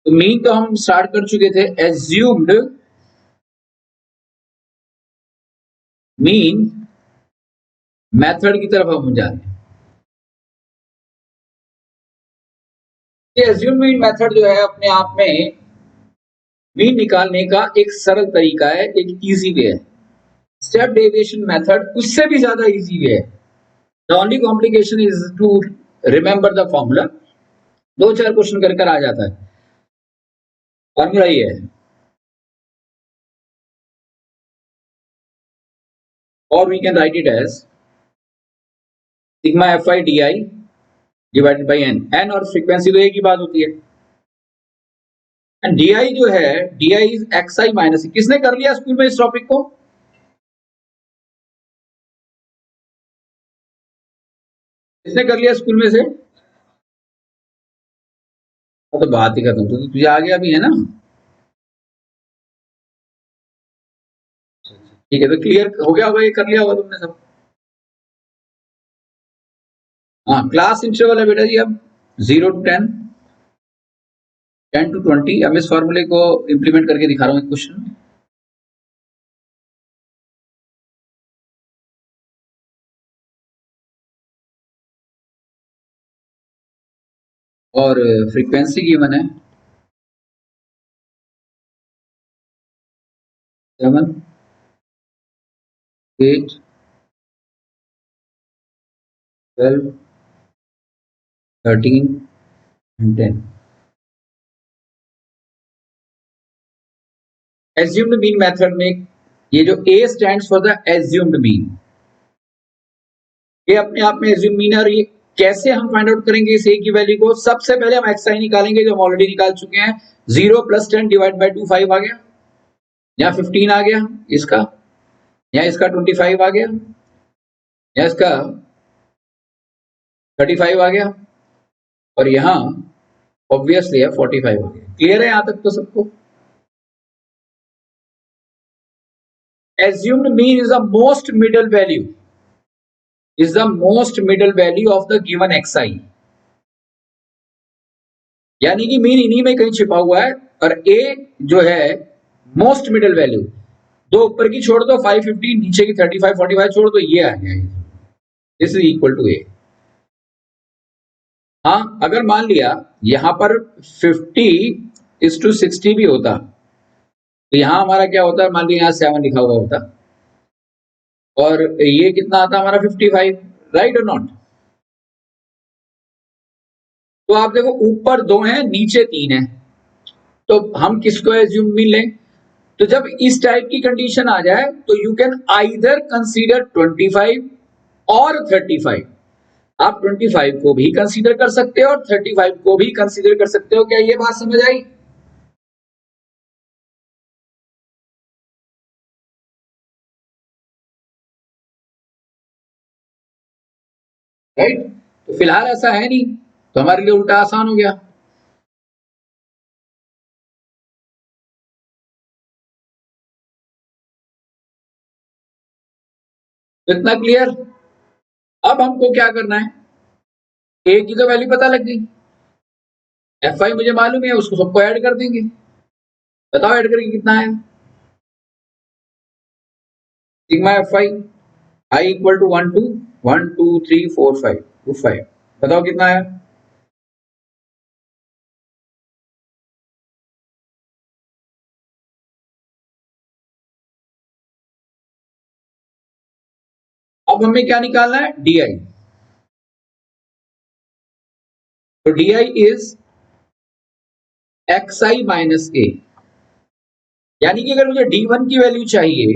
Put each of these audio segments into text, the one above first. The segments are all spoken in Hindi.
तो मीन तो हम स्टार्ट कर चुके थे, एज्यूम्ड मीन मेथड की तरफ हम जा रहे हैं। एज्यूम्ड मीन मेथड जो है अपने आप में मीन निकालने का एक सरल तरीका है, एक इजी वे है। स्टेप डेविएशन मेथड उससे भी ज्यादा इजी वे है। The only complication is to remember the formula. दो चार क्वेश्चन कर कर आ जाता है। फॉर्मूला ये है, और we can write it as sigma f i d i divided by n. N और फ्रीक्वेंसी तो एक ही बात होती है। एंड डी आई जो है, d i is x i minus. किसने कर लिया स्कूल में इस टॉपिक को? किसने कर लिया स्कूल में से? तो बात ही खत्म। तो तुझे आ गया भी है ना? ठीक है, तो क्लियर हो गया होगा, ये कर लिया होगा तुमने सब। हाँ, क्लास इंटरवल है बेटा जी। अब 0 to 10, 10 to 20। अब इस फॉर्मूले को इंप्लीमेंट करके दिखा रहा हूँ एक क्वेश्चन में। और फ्रीक्वेंसी गिवन है 7, 8, 12, 13 and 10। एज्यूम्ड मीन मेथड में ये जो A stands for the assumed mean, ये अपने आप में एज्यूम मीन है। और ये कैसे हम फाइंड आउट करेंगे इस A की वैल्यू को? सबसे पहले हम एक्स आई निकालेंगे, जो हम ऑलरेडी निकाल चुके हैं। 0 + 10 डिवाइड बाई 2 5 आ गया, या 15 आ गया इसका, या इसका 25 आ गया, या इसका 35 आ गया, और यहाँ ऑब्वियसली है 45 आ गया। क्लियर है यहाँ तक तो सबको? assumed mean is the most middle value, is the most middle value of the given xi। यानी कि मीन इन्हीं में कहीं छिपा हुआ है, और a जो है मोस्ट मिडल वैल्यू। दो ऊपर की छोड़ दो 550, नीचे की 35 45 छोड़ दो, ये आ गया। This is equal to a। हाँ, अगर मान लिया यहां पर 50:60 भी होता, तो यहां हमारा क्या होता है? मान लिया यहां 7 लिखा हुआ होता, और ये कितना आता हमारा 55, राइट और नॉट? तो आप देखो, ऊपर 2 हैं, नीचे 3 है, तो हम किसको एज्यूम मीन लें? तो जब इस टाइप की कंडीशन आ जाए, तो यू कैन आइदर कंसीडर 25 और 35। आप 25 को भी कंसीडर कर सकते हो और 35 को भी कंसीडर कर सकते हो। क्या ये बात समझ आई? राइट? तो फिलहाल ऐसा है नहीं, तो हमारे लिए उल्टा आसान हो गया। इतना क्लियर? अब हमको क्या करना है? ए की तो वैल्यू पता लग गई, एफ आई मुझे मालूम है, उसको सबको ऐड कर देंगे। बताओ ऐड करके कितना है? Sigma f i i equal to 1 2 1 2 3 4 5 2 5। बताओ कितना है? अब हमें क्या निकालना है? D i. तो d i is x i minus a. यानी कि अगर मुझे D1 की वैल्यू चाहिए,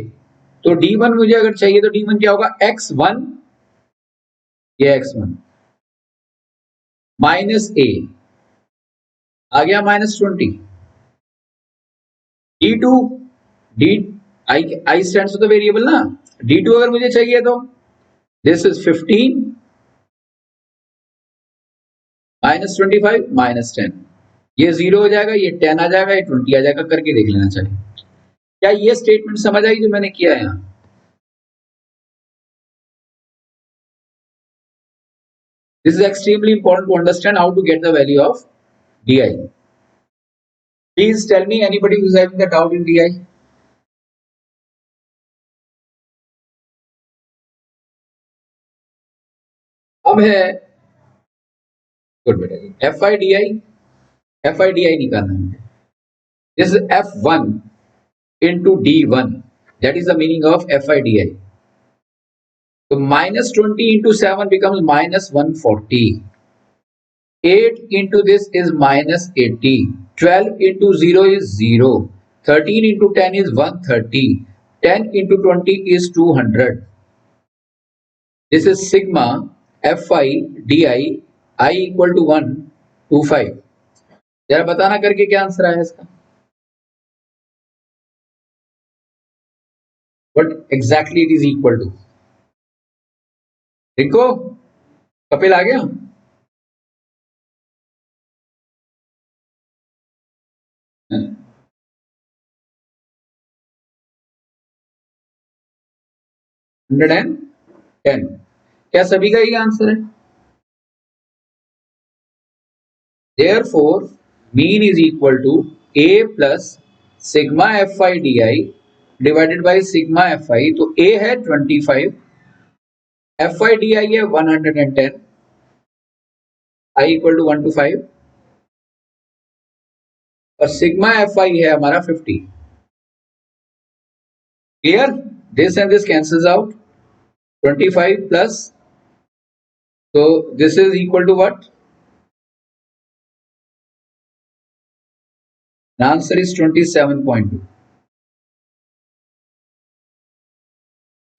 तो D1 मुझे अगर चाहिए, तो D1 क्या होगा? X1, ये X1 माइनस ए आ गया -20। D2, D I stands for the variable ना। D2 अगर मुझे चाहिए, तो दिस इज 15 -25 -10। ये 0 हो जाएगा, ये 10 आ जाएगा, ये 20 आ जाएगा। करके देख लेना चाहिए। क्या ये स्टेटमेंट समझ आई जो मैंने किया है यहाँ? This is extremely important to understand how to get the value of di। Please tell me anybody who's having the doubt in DI. अब है गुड बेटा F i d I, F i d आई निकालना है. This is F one into D one, that is the meaning of F i d i. तो -20 into 7 becomes -140. 8 into this is -80. 12 into 0 is 0. 13 into 10 is 130. 10 into 20 is 200. This is sigma Fi di I equal to 125. जरा बताना करके क्या आंसर आया इसका. What exactly it is equal to? देखो कपिल आ गया. Hundred and 10. क्या सभी का ही आंसर है? Therefore, mean is equal to A plus sigma Fi di divided by sigma Fi. तो A है 25, Fi di है 110, I equal to 1 to 5 और sigma Fi है हमारा 50. Clear? This and this cancels out. 25 plus, so this is equal to what? The answer is 27.2.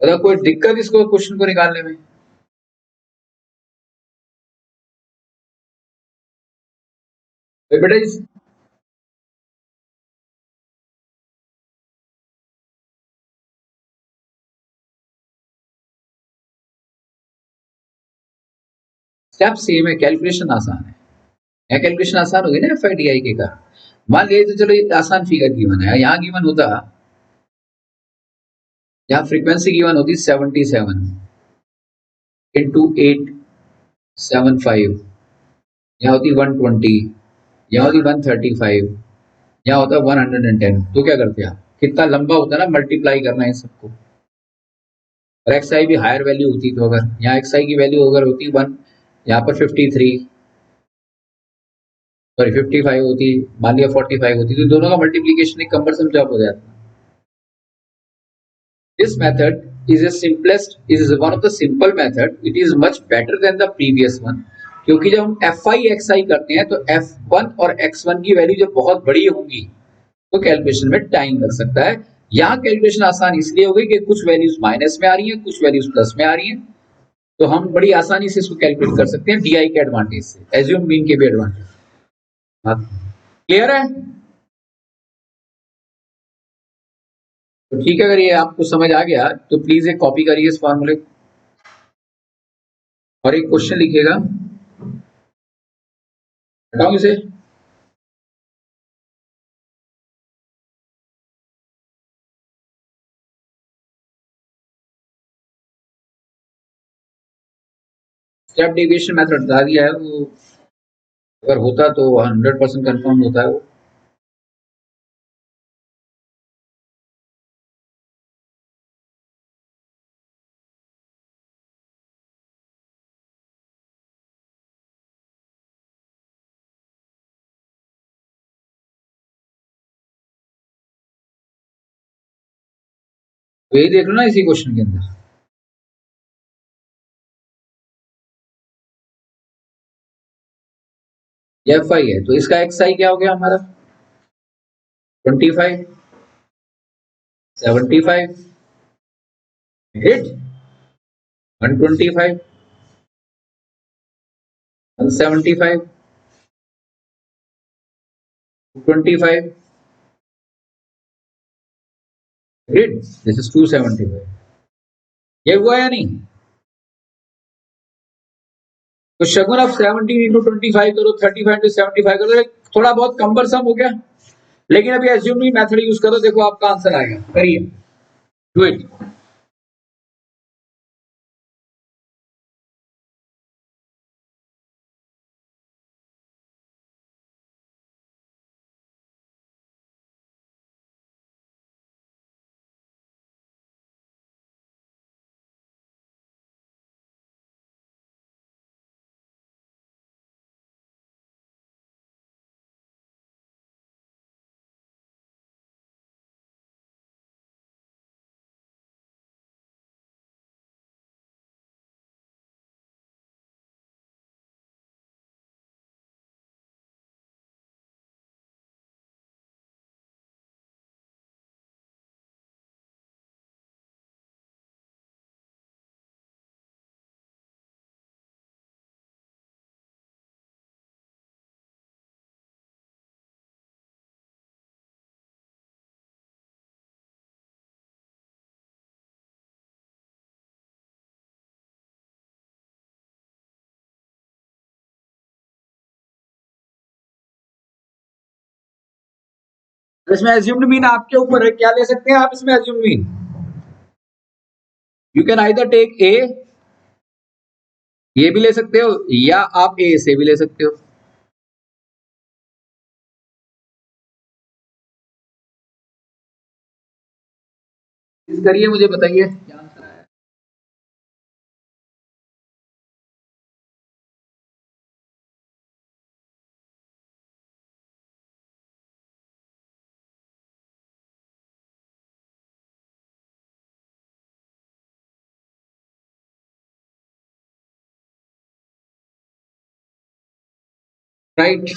अगर कोई दिक्कत इसको क्वेश्चन को निकालने में? बेटा स्टेप सेम है, कैलकुलेशन आसान है. यहाँ कैलकुलेशन आसान होगी ना एफ आई डी आई के का. मान लीजिए तो चलो आसान फिगर गिवन है, यहाँ गिवन होता, यहाँ फ्रीक्वेंसी गिवन होती 77 इंटू 875, यहाँ होती 120, यहाँ होती 135, यहाँ होता 110. तो क्या करते आप, कितना लंबा होता है ना, मल्टीप्लाई करना है सबको. और एक्स आई भी हायर वैल्यू होती, तो अगर यहाँ एक्स आई की वैल्यू अगर होती 1, यहाँ पर 53 सॉरी 55 होती, मान लिया 45 होती, तो दोनों का मल्टीप्लीकेशन एक कम्बरसम जॉब हो जाता. This method is a simplest, is one of the simple method. It is much better than the previous one. क्योंकि जब हम fi xi करते हैं तो f1 और x1 की वैल्यू जब बहुत बड़ी होगी तो कैलकुलेशन में टाइम लग सकता है. यहाँ कैलकुलेशन आसान इसलिए हो गई कि कुछ वैल्यूज माइनस में आ रही हैं, कुछ वैल्यूज प्लस में आ रही हैं, तो हम बड़ी आसानी से इसको कैलकुलेट कर सकते हैं डी के एडवांटेज से, एज्यूम मीन के भी एडवांटेज. क्लियर है? तो ठीक है, अगर ये आपको समझ आ गया तो प्लीज एक कॉपी करिए इस फॉर्मूले और एक क्वेश्चन लिखिएगा. हटाऊं इसे? स्टेप डेविएशन मेथड बता दिया है, वो अगर होता तो 100% कंफर्म होता है वो. तो यही देख लो ना इसी क्वेश्चन के अंदर. एफ आई है तो इसका एक्स आई क्या हो गया हमारा 25, 75, हिट 125, 175, 25, हिट दिस इज 275. ये हुआ या नहीं? तो शगुन आप 17 इंटू 25 करो, 35 इंटू 75 करो, थोड़ा बहुत कम्बरसम हो गया, लेकिन अभी एज्यूमिंग मेथड यूज करो, देखो आपका आंसर आएगा. करिए, डू इट. इसमें एज्यूम्ड मीन आपके ऊपर है, क्या ले सकते हैं आप इसमें assumed mean? You can either take a, ये भी ले सकते हो, या आप ए से भी ले सकते हो। इस करिए, मुझे बताइए क्या आंसर आया। राइट।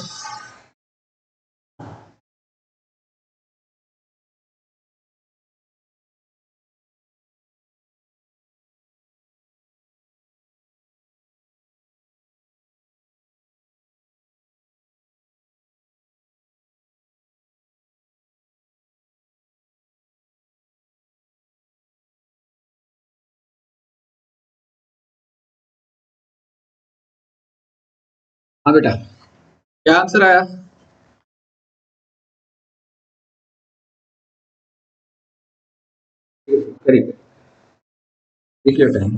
हाँ बेटा, क्या आंसर आया? करिए, देखिए टाइम।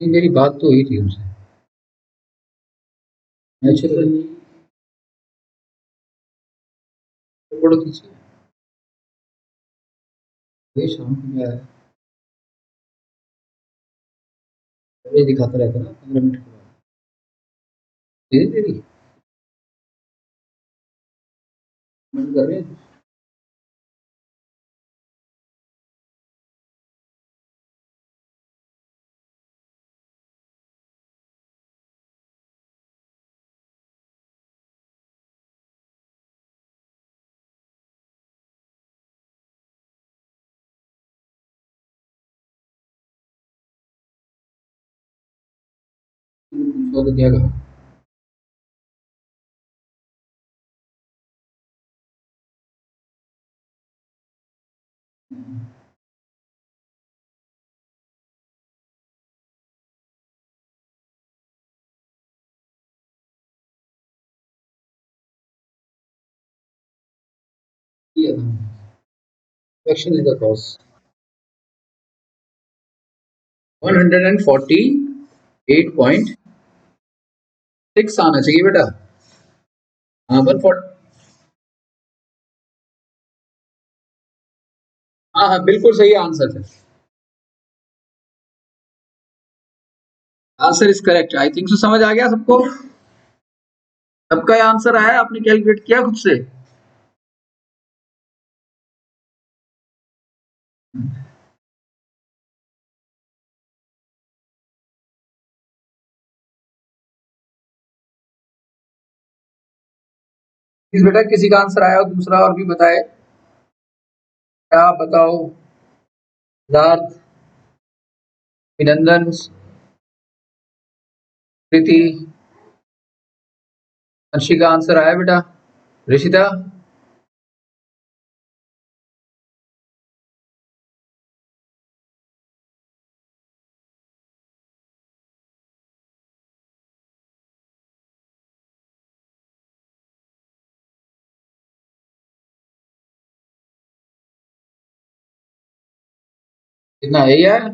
मेरी बात तो हुई थी उनसे। नेचुरल फोटो खींचिए, ये शाम को क्या है, ये दिखाता रहता है ना 15 मिनट के बाद। धीरे धीरे कमेंट कर रहे हैं। पूछो तो क्या कहा? किया था। Action is the cause. 148.6 आना चाहिए बेटा। हाँ 140। हाँ हाँ, बिल्कुल सही आंसर है। Answer is correct, I think so. समझ आ गया सबको? सबका आंसर आया, आपने कैलकुलेट किया खुद से? इस बेटा किसी का आंसर आया हो दूसरा और भी बताए। क्या बताओ? सिद्धार्थ, अभिनंदन, प्रीति, अंशी का आंसर आया बेटा। ऋषिता, कितना है यार?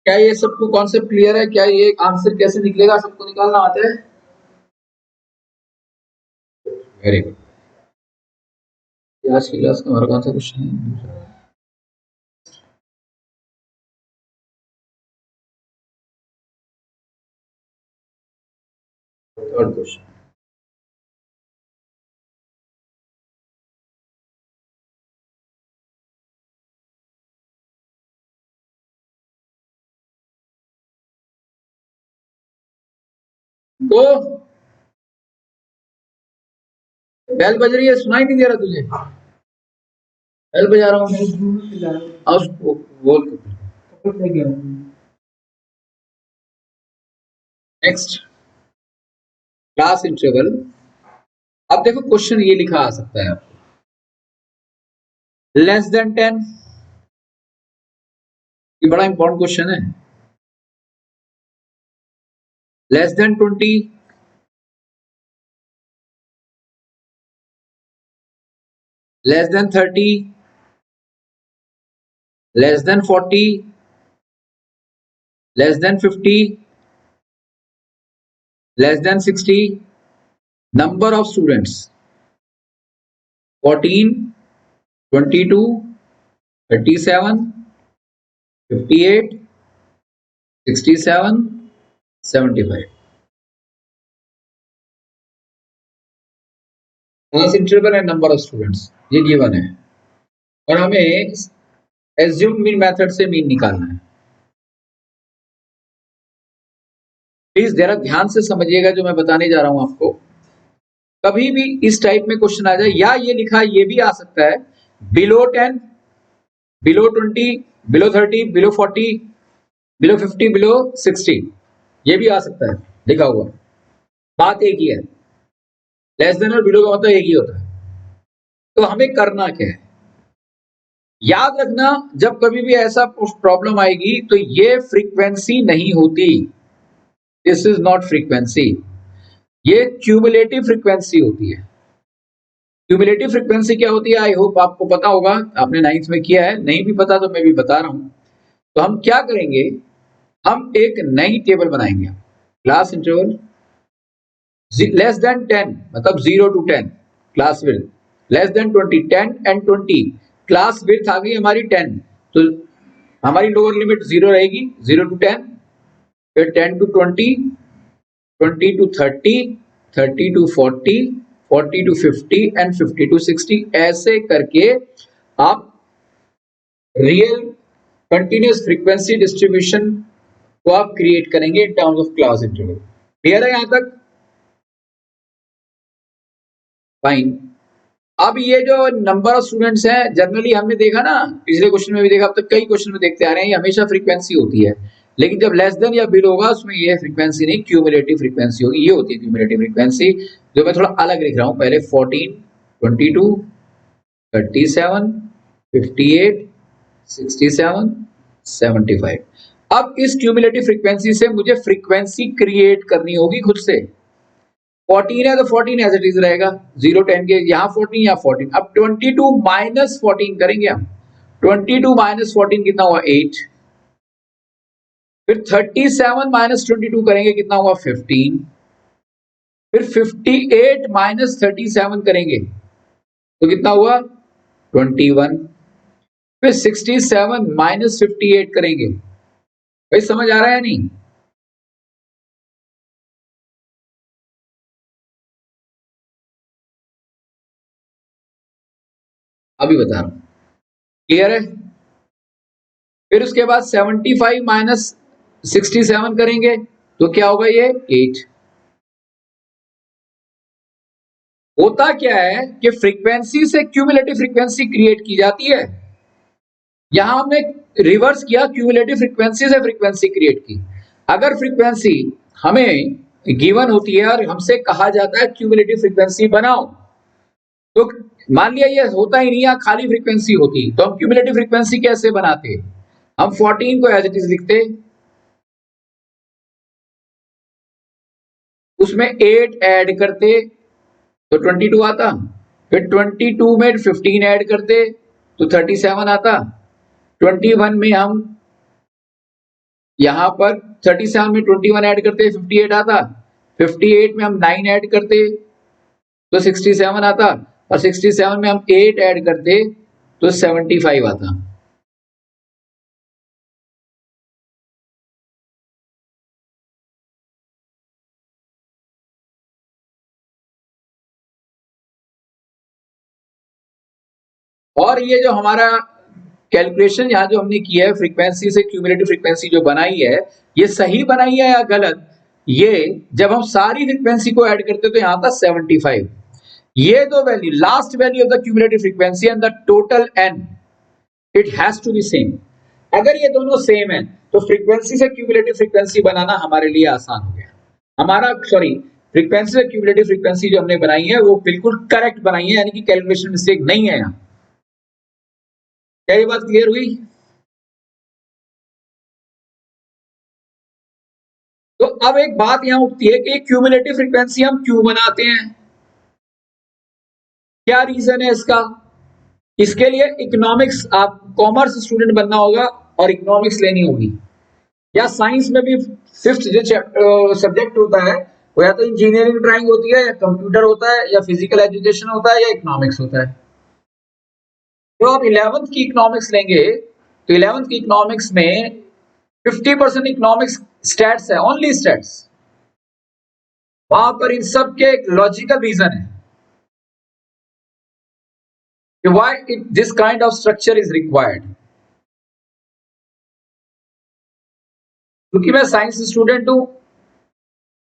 क्या ये सबको कॉन्सेप्ट क्लियर है? क्या ये आंसर कैसे निकलेगा, सबको निकालना आता है? Very good. आज की क्लास का हमारा कौन सा क्वेश्चन है? Third question. तो बेल बज रही है, सुनाई नहीं दे रहा तुझे? बेल बजा रहा हूँ, उसको बोल। Next, class interval. अब देखो क्वेश्चन ये लिखा आ सकता है आपको, लेस देन 10, ये बड़ा इंपॉर्टेंट क्वेश्चन है। Less than 20, less than 30, less than 40, less than 50, less than 60, number of students 14, 22, 37, 58, 67, 75। Class interval and number of students ये गिवन है, और हमें एज्यूम मीन मेथड से मीन निकालना है। प्लीज जरा ध्यान से समझिएगा जो मैं बताने जा रहा हूं आपको। कभी भी इस टाइप में क्वेश्चन आ जाए, या ये लिखा ये भी आ सकता है, below 10, below 20, below 30, below 40, below 50, below 60, ये भी आ सकता है लिखा हुआ। बात एक ही है, लेस देन और बिलो का मतलब एक ही होता है। तो हमें करना क्या है, याद रखना, जब कभी भी ऐसा प्रॉब्लम आएगी तो ये फ्रीक्वेंसी नहीं होती, दिस इज नॉट फ्रीक्वेंसी, ये क्यूमुलेटिव फ्रीक्वेंसी होती है। क्यूमुलेटिव फ्रीक्वेंसी क्या होती है, आई होप आपको पता होगा, आपने 9th में किया है, नहीं भी पता तो मैं भी बता रहा हूं। तो हम क्या करेंगे, हम एक नई टेबल बनाएंगे, क्लास इंटरवल लेस देन 10 मतलब 0 to 10 class width, less than 20 10 and 20, class width आ गई हमारी 10, तो हमारी लोअर लिमिट 0 रहेगी, 0 to 10, फिर 10 to 20, 20 to 30, 30 to 40, 40 to 50 and 50 to 60, ऐसे करके आप रियल कंटिन्यूस फ्रीक्वेंसी डिस्ट्रीब्यूशन को आप क्रिएट करेंगे in terms of class interval. Clear है यहां तक? फाइन। अब ये जो नंबर ऑफ स्टूडेंट्स हैं, जनरली हमने देखा ना, पिछले क्वेश्चन में भी देखा, अब तक कई क्वेश्चन में देखते आ रहे हैं, ये हमेशा फ्रीक्वेंसी होती है, लेकिन जब लेस देन या बिलो होगा उसमें ये फ्रीक्वेंसी नहीं, क्यूमुलेटिव फ्रीक्वेंसी होगी, ये होती है क्यूमुलेटिव फ्रीक्वेंसी, जो मैं थोड़ा अलग लिख रहा हूं। पहले 14, 22, 37, 58, 67, 75। अब इस क्यूमुलेटिव फ्रीक्वेंसी से मुझे फ्रीक्वेंसी क्रिएट करनी होगी खुद से। 14 है तो 14 एज इट इज रहेगा, 0 10 के यहाँ 14 यहाँ 14। अब 22 माइनस 14 करेंगे हम, 22 माइनस 14 कितना हुआ 8, फिर 37 माइनस 22 करेंगे कितना हुआ 15, फिर 58 माइनस 37 करेंगे तो कितना हुआ 21, फिर 67 माइनस 58 करेंगे। भाई समझ आ रहा है नहीं? अभी बता रहा हूं, क्लियर है? फिर उसके बाद 75 माइनस 67 करेंगे तो क्या होगा ये 8। होता क्या है कि फ्रीक्वेंसी से क्यूमुलेटिव फ्रीक्वेंसी क्रिएट की जाती है, यहां हमने रिवर्स किया, क्यूमुलेटिव फ्रीक्वेंसी से फ्रीक्वेंसी क्रिएट की। अगर फ्रीक्वेंसी हमें गिवन होती है और हमसे कहा जाता है क्यूमुलेटिव फ्रीक्वेंसी बनाओ, तो मान लिया ये होता ही नहीं है, खाली फ्रीक्वेंसी होती, तो हम क्यूमुलेटिव फ्रीक्वेंसी कैसे बनाते? हम 14 को एज इट इज लिखते, उसमें 8 ऐड करते तो 22 आता, फिर 22 में 15 ऐड करते तो 37 आता, 21 में हम यहां पर 37 में 21 ऐड करते 58 आता, 58 में हम 9 ऐड करते तो 67 आता, और 67 में हम 8 ऐड करते तो 75 आता। और ये जो हमारा कैलकुलेशन यहाँ जो हमने किया है फ्रीक्वेंसी से क्यूमुलेटिव फ्रीक्वेंसी जो बनाई है, ये सही बनाई है या गलत, ये जब हम सारी फ्रीक्वेंसी को ऐड करते तो यहां था 75। ये दो वैल्यू, last value of the cumulative frequency and the total n, it has to be same. अगर ये दोनों सेम है तो फ्रीक्वेंसी से क्यूमुलेटिव फ्रीक्वेंसी बनाना हमारे लिए आसान हो गया। हमारा सॉरी, फ्रीक्वेंसी से क्यूमुलेटिव फ्रीक्वेंसी जो हमने बनाई है वो बिल्कुल करेक्ट बनाई है, यानी कि कैलकुलेशन मिस्टेक नहीं है यहाँ। क्या ये बात क्लियर हुई? तो अब एक बात यहां उठती है कि क्यूमुलेटिव फ्रीक्वेंसी हम क्यों बनाते हैं, क्या रीजन है इसका? इसके लिए इकोनॉमिक्स, आप कॉमर्स स्टूडेंट बनना होगा और इकोनॉमिक्स लेनी होगी, या साइंस में भी फिफ्थ जो सब्जेक्ट होता है वो या तो इंजीनियरिंग ड्राइंग होती है, या कंप्यूटर होता है, या फिजिकल एजुकेशन होता है, या इकोनॉमिक्स होता है। तो आप 11th की इकोनॉमिक्स लेंगे तो 11th की इकोनॉमिक्स में 50% इकोनॉमिक्स स्टैट्स है, ओनली स्टैट्स। वहां पर इन सब के एक लॉजिकल रीजन है कि why this kind of structure is required. क्योंकि मैं साइंस स्टूडेंट हूं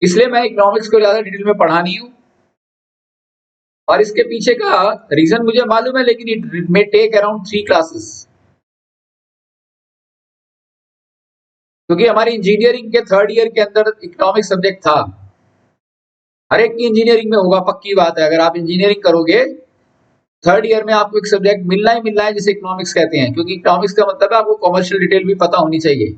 इसलिए मैं इकोनॉमिक्स को ज्यादा डिटेल में पढ़ा नहीं हूं, और इसके पीछे का रीजन मुझे मालूम है, लेकिन it may take around 3 classes. क्योंकि हमारी इंजीनियरिंग के थर्ड ईयर के अंदर इकोनॉमिक्स सब्जेक्ट था। हर एक की इंजीनियरिंग में होगा, पक्की बात है। अगर आप इंजीनियरिंग करोगे थर्ड ईयर में आपको एक सब्जेक्ट मिलना है जिसे इकोनॉमिक्स कहते हैं, क्योंकि इकोनॉमिक्स का मतलब है आपको कॉमर्शियल डिटेल भी पता होनी चाहिए।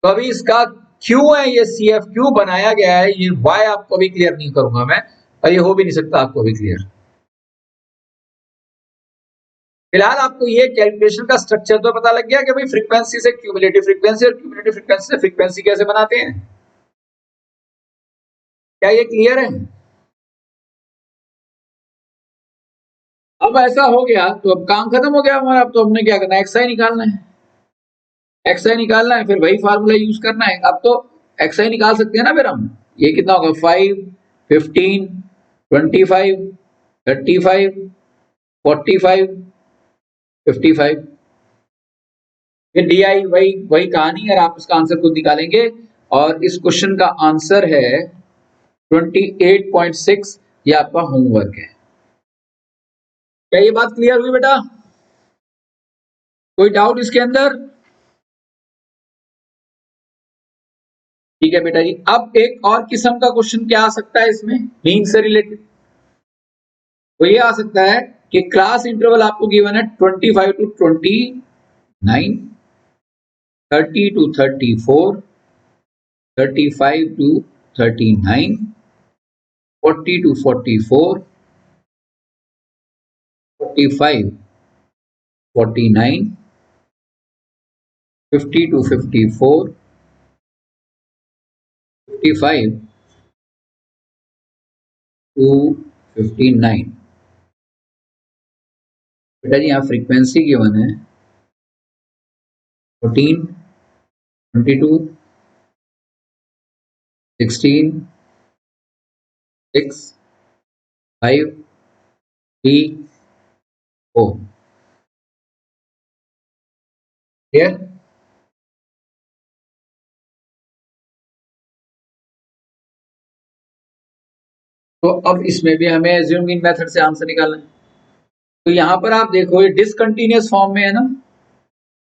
तो अभी इसका क्यों है, ये सी एफ क्यों बनाया गया है, ये वाई आपको अभी क्लियर नहीं करूंगा मैं, और ये हो भी नहीं सकता आपको अभी क्लियर। फिलहाल आपको ये कैलकुलेशन का स्ट्रक्चर तो पता लग गया कि भाई फ्रीक्वेंसी से क्यूमुलेटिव फ्रीक्वेंसी और क्यूमुलेटिव फ्रीक्वेंसी से फ्रीक्वेंसी कैसे बनाते हैं। क्या ये क्लियर है? अब ऐसा हो गया तो अब काम खत्म हो गया हमारा। अब तो हमने क्या करना है, एक्स आई निकालना है। एक्स आई निकालना है, फिर वही फार्मूला यूज करना है। अब तो एक्स आई निकाल सकते हैं ना फिर हम। ये कितना होगा, 5, 15, 25, 35, 45, 55। फिर डी आई वही वही कहानी है, आप इसका आंसर खुद निकालेंगे। और इस क्वेश्चन का आंसर है 28.6। ये आपका होमवर्क है। क्या ये बात क्लियर हुई बेटा? कोई डाउट इसके अंदर? ठीक है बेटा जी। अब एक और किस्म का क्वेश्चन क्या आ सकता है इसमें, मीन से रिलेटेड। तो ये आ सकता है कि क्लास इंटरवल आपको गिवन है 25 to 29, 30 to 34, 35 to 39, 40 to 44, 45, 49, 50 to 54, 55 to 59। बेटा जी यहाँ फ्रीक्वेंसी गिवन है 14, 22, 16, 6, 5, 3, 4। क्लियर? तो अब इसमें भी हमें एज्यूम मीन मेथड से आंसर निकालना है। तो यहाँ पर आप देखो ये डिसकंटिन्यूअस फॉर्म में है ना,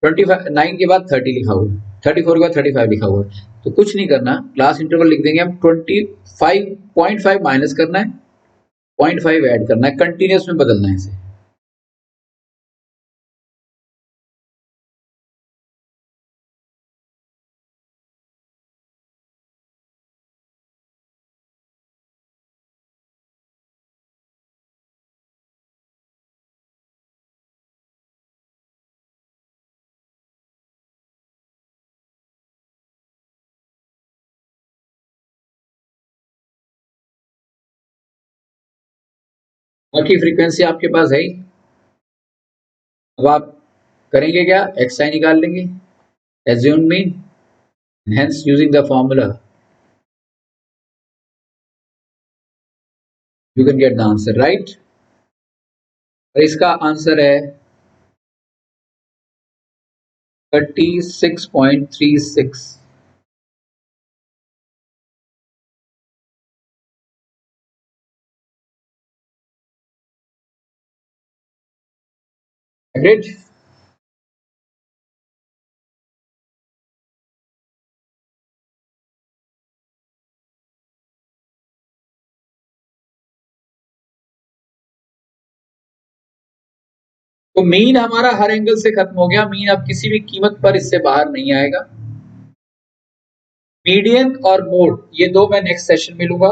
29 के बाद 30 लिखा हुआ है, 34 के बाद 35 लिखा हुआ है। तो कुछ नहीं करना, क्लास इंटरवल लिख देंगे हम। 25.5 माइनस करना है, 0.5 ऐड करना है, कंटिन्यूअस में बदलना है इसे। बाकी फ्रीक्वेंसी आपके पास है ही। अब आप करेंगे क्या, एक्स आई निकाल लेंगे, assume mean, hence using the formula you can get the answer right। और इसका आंसर है 36.36। एवरेज। तो मीन हमारा हर एंगल से खत्म हो गया, मीन अब किसी भी कीमत पर इससे बाहर नहीं आएगा। मीडियन और मोड ये दो मैं नेक्स्ट सेशन में लूंगा।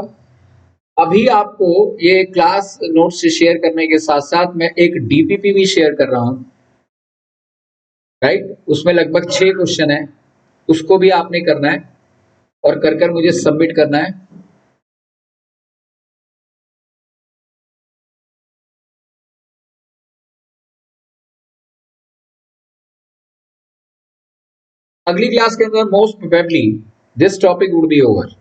अभी आपको ये क्लास नोट्स शेयर करने के साथ साथ मैं एक डीपीपी भी शेयर कर रहा हूं, राइट। उसमें लगभग 6 क्वेश्चन है, उसको भी आपने करना है और कर कर मुझे सबमिट करना है। अगली क्लास के अंदर most probably this topic would be over.